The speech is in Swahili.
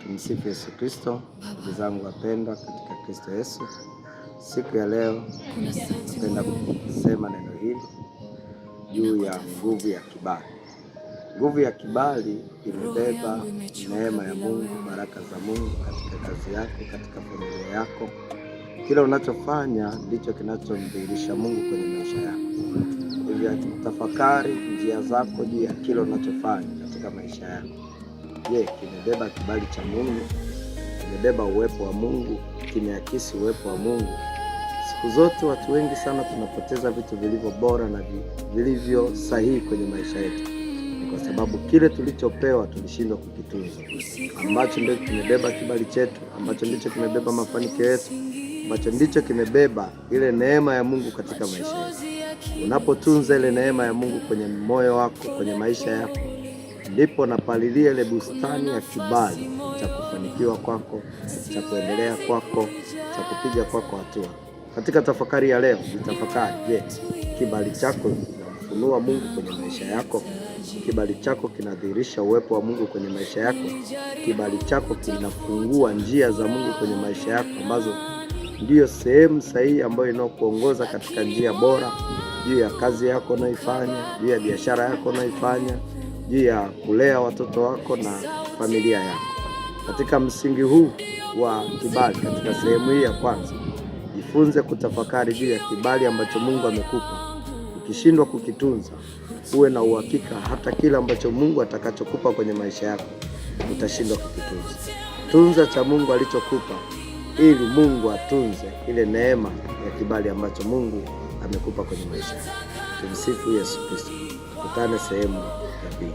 Tumsifu Yesu Kristo. Ndugu zangu wapendwa katika Kristo Yesu, siku ya leo napenda kusema neno hili juu ya nguvu ya kibali. Nguvu ya kibali imebeba neema ya Mungu, baraka za Mungu katika kazi yako, katika familia yako. Kila unachofanya ndicho kinachomdhihirisha Mungu kwenye maisha yako. Hivyo tafakari njia zako juu ya kila unachofanya katika maisha yako. Je, kimebeba kibali cha Mungu? Kimebeba uwepo wa Mungu? Kimeakisi uwepo wa Mungu? Siku zote watu wengi sana tunapoteza vitu vilivyo bora na vilivyo sahihi kwenye maisha yetu, kwa sababu kile tulichopewa tulishindwa kukitunza, ambacho ndio kimebeba kibali chetu, ambacho ndicho kimebeba mafanikio yetu, ambacho ndicho kimebeba ile neema ya Mungu katika maisha yetu. Unapotunza ile neema ya Mungu kwenye moyo wako, kwenye maisha yako, ndipo napalilia ile bustani ya kibali cha kufanikiwa kwako, cha kuendelea kwako, cha kupiga kwako hatua. Katika tafakari ya leo, nitafakari, je, kibali chako kinamfunua Mungu kwenye maisha yako? Kibali chako kinadhihirisha uwepo wa Mungu kwenye maisha yako? Kibali chako kinafungua njia za Mungu kwenye maisha yako, ambazo ndiyo sehemu sahihi ambayo inakuongoza katika njia bora, juu ya kazi yako unayoifanya, juu ya biashara yako unayoifanya, juu ya kulea watoto wako na familia yako. Katika msingi huu wa kibali, katika sehemu hii ya kwanza, jifunze kutafakari juu ya kibali ambacho Mungu amekupa. Ukishindwa kukitunza, uwe na uhakika hata kile ambacho Mungu atakachokupa kwenye maisha yako utashindwa kukitunza. Tunza cha Mungu alichokupa, ili Mungu atunze ile neema ya kibali ambacho Mungu amekupa kwenye maisha yako. Tumsifu Yesu Kristo. Tukutane sehemu ya pili.